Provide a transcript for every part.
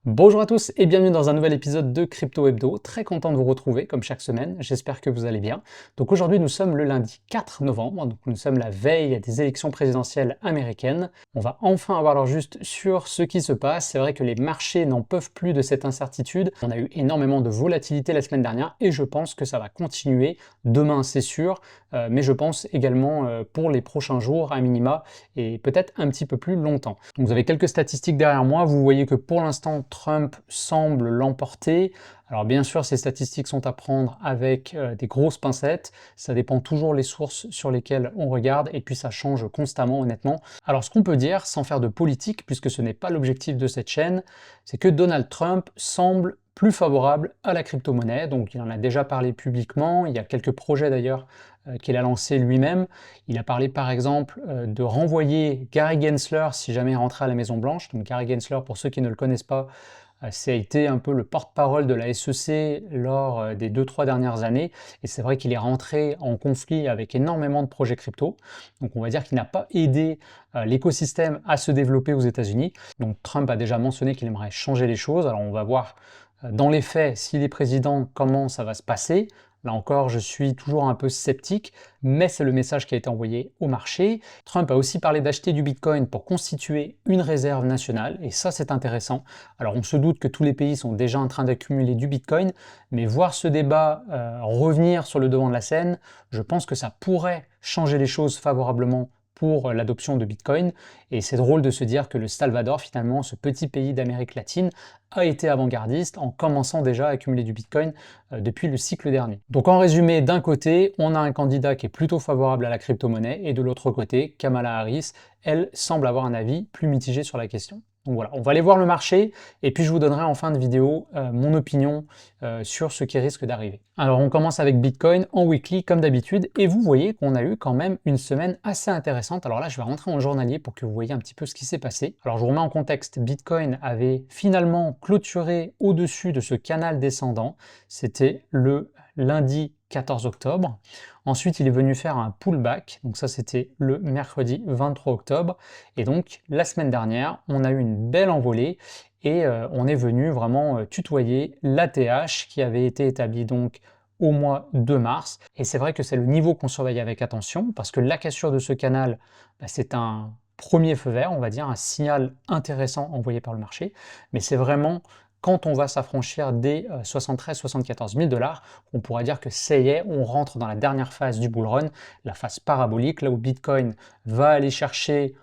Bonjour à tous et bienvenue dans un nouvel épisode de Crypto Hebdo. Très content de vous retrouver comme chaque semaine, j'espère que vous allez bien. Donc aujourd'hui nous sommes le lundi 4 novembre, donc nous sommes la veille des élections présidentielles américaines. On va enfin avoir l'heure juste sur ce qui se passe. C'est vrai que les marchés n'en peuvent plus de cette incertitude. On a eu énormément de volatilité la semaine dernière et je pense que ça va continuer demain, c'est sûr, mais je pense également pour les prochains jours à minima et peut-être un petit peu plus longtemps. Donc vous avez quelques statistiques derrière moi, vous voyez que pour l'instant Trump semble l'emporter. Alors bien sûr, ces statistiques sont à prendre avec des grosses pincettes, ça dépend toujours les sources sur lesquelles on regarde, et puis ça change constamment honnêtement. Alors ce qu'on peut dire, sans faire de politique, puisque ce n'est pas l'objectif de cette chaîne, c'est que Donald Trump semble plus favorable à la crypto-monnaie, donc il en a déjà parlé publiquement, il y a quelques projets d'ailleurs qu'il a lancés lui-même. Il a parlé par exemple de renvoyer Gary Gensler si jamais il rentrait à la Maison Blanche. Donc Gary Gensler, pour ceux qui ne le connaissent pas, ça a été un peu le porte-parole de la SEC lors des 2-3 dernières années, et c'est vrai qu'il est rentré en conflit avec énormément de projets crypto, donc on va dire qu'il n'a pas aidé l'écosystème à se développer aux États-Unis. Donc Trump a déjà mentionné qu'il aimerait changer les choses, alors on va voir dans les faits, s'il est président, comment ça va se passer. Là encore, je suis toujours un peu sceptique, mais c'est le message qui a été envoyé au marché. Trump a aussi parlé d'acheter du Bitcoin pour constituer une réserve nationale, et ça c'est intéressant. Alors on se doute que tous les pays sont déjà en train d'accumuler du Bitcoin, mais voir ce débat revenir sur le devant de la scène, je pense que ça pourrait changer les choses favorablement pour l'adoption de Bitcoin, et c'est drôle de se dire que le Salvador, finalement, ce petit pays d'Amérique latine, a été avant-gardiste en commençant déjà à accumuler du Bitcoin depuis le cycle dernier. Donc en résumé, d'un côté, on a un candidat qui est plutôt favorable à la crypto-monnaie, et de l'autre côté, Kamala Harris, elle, semble avoir un avis plus mitigé sur la question. Donc voilà, on va aller voir le marché, et puis je vous donnerai en fin de vidéo mon opinion sur ce qui risque d'arriver. Alors on commence avec Bitcoin en weekly comme d'habitude, et vous voyez qu'on a eu quand même une semaine assez intéressante. Alors là, je vais rentrer en journalier pour que vous voyez un petit peu ce qui s'est passé. Alors je vous remets en contexte, Bitcoin avait finalement clôturé au-dessus de ce canal descendant. C'était le lundi 14 octobre. Ensuite, il est venu faire un pullback, donc ça c'était le mercredi 23 octobre. Et donc la semaine dernière, on a eu une belle envolée et on est venu vraiment tutoyer l'ATH qui avait été établi donc au mois de mars. Et c'est vrai que c'est le niveau qu'on surveille avec attention, parce que la cassure de ce canal, c'est un premier feu vert, on va dire, un signal intéressant envoyé par le marché, mais c'est vraiment quand on va s'affranchir des 73-74 000 $, on pourrait dire que ça y est, on rentre dans la dernière phase du bull run, la phase parabolique, là où Bitcoin va aller chercher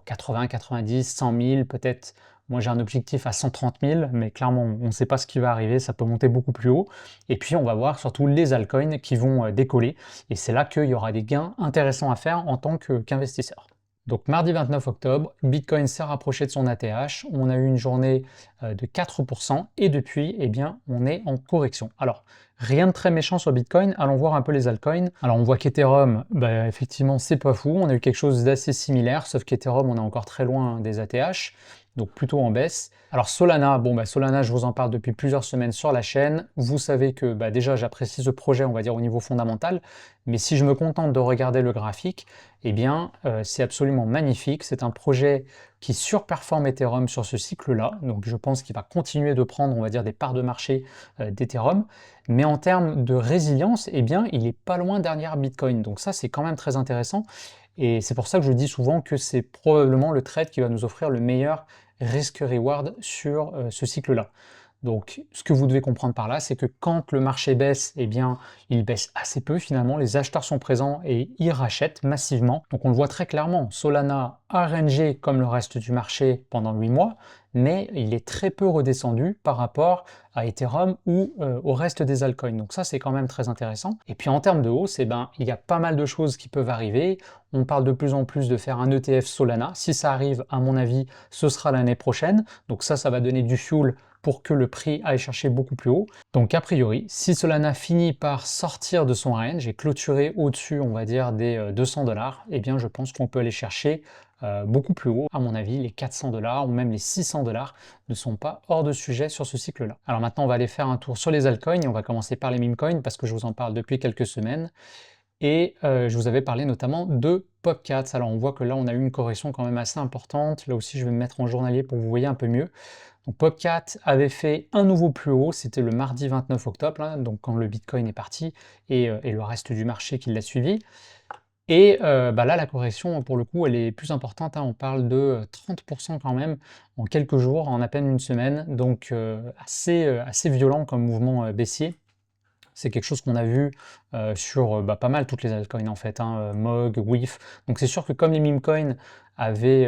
80, 90, 100 000, peut-être. Moi, j'ai un objectif à 130 000, mais clairement, on ne sait pas ce qui va arriver, ça peut monter beaucoup plus haut. Et puis, on va voir surtout les altcoins qui vont décoller. Et c'est là qu'il y aura des gains intéressants à faire en tant qu'investisseur. Donc mardi 29 octobre, Bitcoin s'est rapproché de son ATH, on a eu une journée de 4% et depuis, eh bien, on est en correction. Alors, rien de très méchant sur Bitcoin, allons voir un peu les altcoins. Alors on voit qu'Ethereum, effectivement, c'est pas fou, on a eu quelque chose d'assez similaire, sauf qu'Ethereum, on est encore très loin des ATH, donc plutôt en baisse. Alors Solana, Solana, je vous en parle depuis plusieurs semaines sur la chaîne. Vous savez que déjà j'apprécie ce projet, on va dire au niveau fondamental, mais si je me contente de regarder le graphique, eh bien c'est absolument magnifique. C'est un projet qui surperforme Ethereum sur ce cycle-là, donc je pense qu'il va continuer de prendre, on va dire, des parts de marché d'Ethereum, mais en termes de résilience, eh bien il est pas loin derrière Bitcoin, donc ça c'est quand même très intéressant. Et c'est pour ça que je dis souvent que c'est probablement le trade qui va nous offrir le meilleur risk-reward sur ce cycle-là. Donc, ce que vous devez comprendre par là, c'est que quand le marché baisse, eh bien, il baisse assez peu finalement. Les acheteurs sont présents et ils rachètent massivement. Donc, on le voit très clairement. Solana a rangé comme le reste du marché pendant 8 mois, mais il est très peu redescendu par rapport à Ethereum ou au reste des altcoins. Donc ça, c'est quand même très intéressant. Et puis en termes de hausse, il y a pas mal de choses qui peuvent arriver. On parle de plus en plus de faire un ETF Solana. Si ça arrive, à mon avis, ce sera l'année prochaine. Donc ça va donner du fuel pour que le prix aille chercher beaucoup plus haut. Donc a priori, si Solana finit par sortir de son range et clôturer au-dessus, on va dire, des 200 $, eh bien je pense qu'on peut aller chercher beaucoup plus haut. À mon avis, les 400 $ ou même les 600 $ ne sont pas hors de sujet sur ce cycle-là. Alors maintenant, on va aller faire un tour sur les altcoins et on va commencer par les meme coins parce que je vous en parle depuis quelques semaines. Et je vous avais parlé notamment de Popcats. Alors on voit que là, on a eu une correction quand même assez importante. Là aussi, je vais me mettre en journalier pour que vous voyez un peu mieux. Donc Popcat avait fait un nouveau plus haut, c'était le mardi 29 octobre, là, donc quand le Bitcoin est parti, et le reste du marché qui l'a suivi. Et bah là, la correction, pour le coup, elle est plus importante, hein. On parle de 30% quand même en quelques jours, en à peine une semaine, donc assez violent comme mouvement baissier. C'est quelque chose qu'on a vu sur bah, pas mal toutes les altcoins en fait, hein, MOG, WIF. Donc c'est sûr que comme les meme coins avaient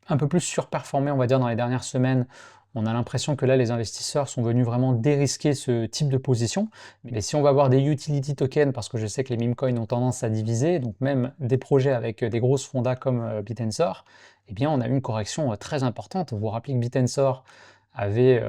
un peu plus surperformé, on va dire, dans les dernières semaines, on a l'impression que là, les investisseurs sont venus vraiment dérisquer ce type de position. Mais si on va avoir des utility tokens, parce que je sais que les meme coins ont tendance à diviser, donc même des projets avec des grosses fondas comme Bitensor, eh bien on a eu une correction très importante. Vous vous rappelez que Bitensor avait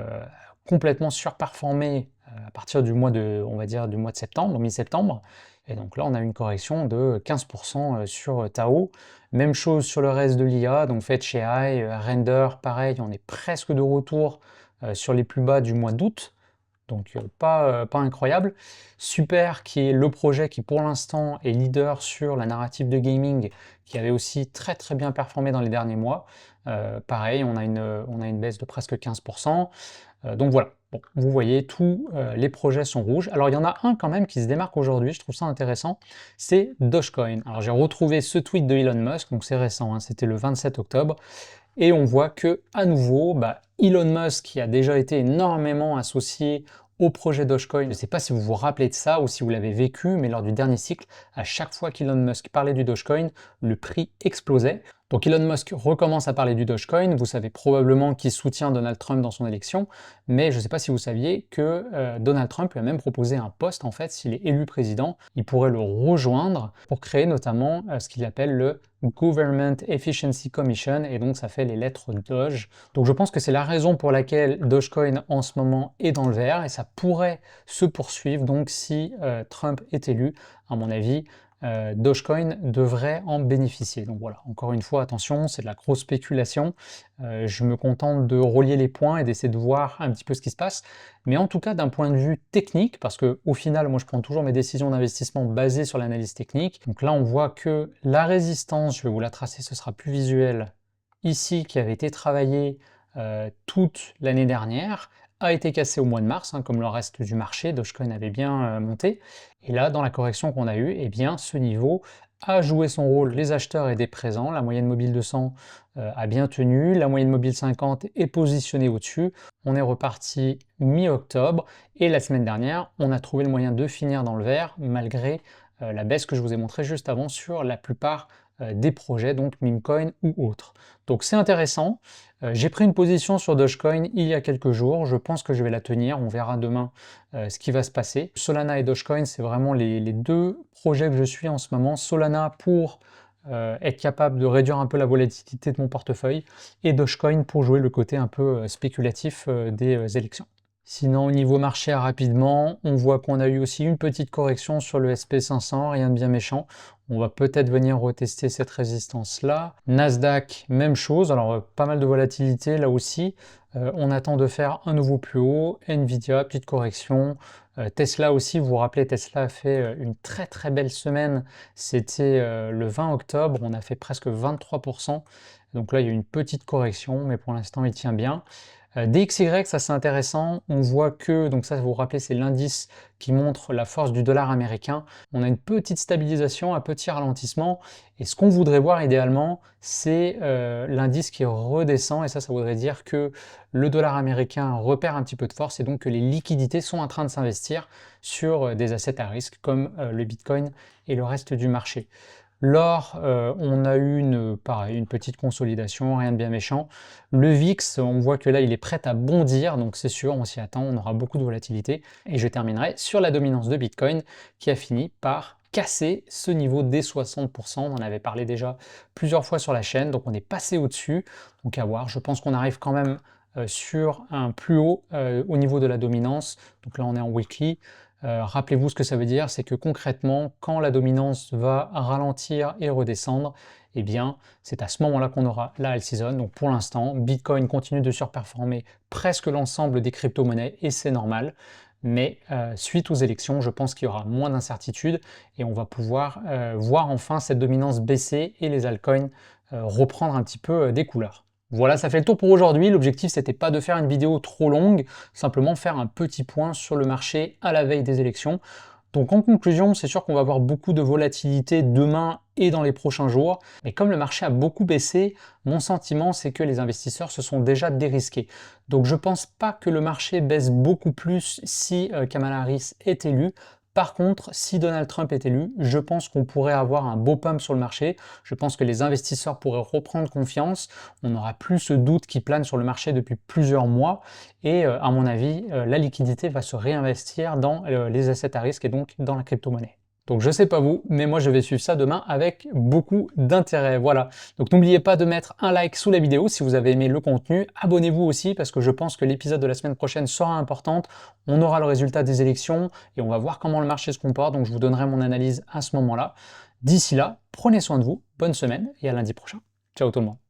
complètement surperformé à partir du mois de, on va dire, du mois de septembre, mi-septembre. Et donc là, on a une correction de 15% sur Tao. Même chose sur le reste de l'IA, donc Fetch.ai, Render, pareil, on est presque de retour sur les plus bas du mois d'août. Donc pas incroyable. Super, qui est le projet qui pour l'instant est leader sur la narrative de gaming, qui avait aussi très très bien performé dans les derniers mois. Pareil, on a une baisse de presque 15%. Donc voilà, bon, vous voyez, tous les projets sont rouges. Alors il y en a un quand même qui se démarque aujourd'hui, je trouve ça intéressant, c'est Dogecoin. Alors j'ai retrouvé ce tweet de Elon Musk, donc c'est récent, hein, c'était le 27 octobre, et on voit que à nouveau, bah, Elon Musk, qui a déjà été énormément associé au projet Dogecoin, je ne sais pas si vous vous rappelez de ça ou si vous l'avez vécu, mais lors du dernier cycle, à chaque fois qu'Elon Musk parlait du Dogecoin, le prix explosait. Donc Elon Musk recommence à parler du Dogecoin, vous savez probablement qu'il soutient Donald Trump dans son élection, mais je ne sais pas si vous saviez que Donald Trump lui a même proposé un poste, en fait, s'il est élu président, il pourrait le rejoindre pour créer notamment ce qu'il appelle le Government Efficiency Commission, et donc ça fait les lettres Doge. Donc je pense que c'est la raison pour laquelle Dogecoin en ce moment est dans le vert, et ça pourrait se poursuivre, donc si Trump est élu, à mon avis, Dogecoin devrait en bénéficier. Donc voilà, encore une fois, attention, c'est de la grosse spéculation. Je me contente de relier les points et d'essayer de voir un petit peu ce qui se passe. Mais en tout cas, d'un point de vue technique, parce que au final, moi je prends toujours mes décisions d'investissement basées sur l'analyse technique. Donc là, on voit que la résistance, je vais vous la tracer, ce sera plus visuel, ici, qui avait été travaillée toute l'année dernière, a été cassé au mois de mars, hein, comme le reste du marché. Dogecoin avait bien monté. Et là, dans la correction qu'on a eue, eh bien, ce niveau a joué son rôle. Les acheteurs étaient présents. La moyenne mobile 200 a bien tenu. La moyenne mobile 50 est positionnée au-dessus. On est reparti mi-octobre. Et la semaine dernière, on a trouvé le moyen de finir dans le vert, malgré la baisse que je vous ai montrée juste avant sur la plupart des projets, donc memecoin ou autres. Donc c'est intéressant. J'ai pris une position sur Dogecoin il y a quelques jours, je pense que je vais la tenir, on verra demain ce qui va se passer. Solana et Dogecoin, c'est vraiment les deux projets que je suis en ce moment. Solana pour être capable de réduire un peu la volatilité de mon portefeuille, et Dogecoin pour jouer le côté un peu spéculatif des élections. Sinon, au niveau marché, rapidement, on voit qu'on a eu aussi une petite correction sur le SP500, rien de bien méchant. On va peut-être venir retester cette résistance-là. Nasdaq, même chose, alors pas mal de volatilité là aussi. On attend de faire un nouveau plus haut. Nvidia, petite correction. Tesla aussi, vous vous rappelez, Tesla a fait une très très belle semaine. C'était le 20 octobre, on a fait presque 23%. Donc là, il y a une petite correction, mais pour l'instant, il tient bien. DXY, ça c'est intéressant, on voit que, donc ça vous vous rappelez, c'est l'indice qui montre la force du dollar américain. On a une petite stabilisation, un petit ralentissement, et ce qu'on voudrait voir idéalement, c'est l'indice qui redescend, et ça voudrait dire que le dollar américain repère un petit peu de force, et donc que les liquidités sont en train de s'investir sur des assets à risque, comme le Bitcoin et le reste du marché. L'or, on a eu pareil, une petite consolidation, rien de bien méchant. Le VIX, on voit que là, il est prêt à bondir, donc c'est sûr, on s'y attend, on aura beaucoup de volatilité. Et je terminerai sur la dominance de Bitcoin, qui a fini par casser ce niveau des 60%. On en avait parlé déjà plusieurs fois sur la chaîne, donc on est passé au-dessus. Donc à voir, je pense qu'on arrive quand même sur un plus haut au niveau de la dominance. Donc là, on est en weekly. Rappelez-vous ce que ça veut dire, c'est que concrètement, quand la dominance va ralentir et redescendre, eh bien, c'est à ce moment-là qu'on aura la all season. Donc pour l'instant, Bitcoin continue de surperformer presque l'ensemble des crypto-monnaies et c'est normal. mais suite aux élections, je pense qu'il y aura moins d'incertitudes et on va pouvoir voir enfin cette dominance baisser et les altcoins reprendre un petit peu des couleurs. Voilà, ça fait le tour pour aujourd'hui. L'objectif, c'était pas de faire une vidéo trop longue, simplement faire un petit point sur le marché à la veille des élections. Donc en conclusion, c'est sûr qu'on va avoir beaucoup de volatilité demain et dans les prochains jours, mais comme le marché a beaucoup baissé, mon sentiment c'est que les investisseurs se sont déjà dérisqués. Donc je pense pas que le marché baisse beaucoup plus si Kamala Harris est élue. Par contre, si Donald Trump est élu, je pense qu'on pourrait avoir un beau pump sur le marché. Je pense que les investisseurs pourraient reprendre confiance. On n'aura plus ce doute qui plane sur le marché depuis plusieurs mois. Et à mon avis, la liquidité va se réinvestir dans les assets à risque et donc dans la crypto-monnaie. Donc je sais pas vous, mais moi je vais suivre ça demain avec beaucoup d'intérêt. Voilà. Donc n'oubliez pas de mettre un like sous la vidéo si vous avez aimé le contenu. Abonnez-vous aussi parce que je pense que l'épisode de la semaine prochaine sera important. On aura le résultat des élections et on va voir comment le marché se comporte. Donc je vous donnerai mon analyse à ce moment-là. D'ici là, prenez soin de vous, bonne semaine et à lundi prochain. Ciao tout le monde.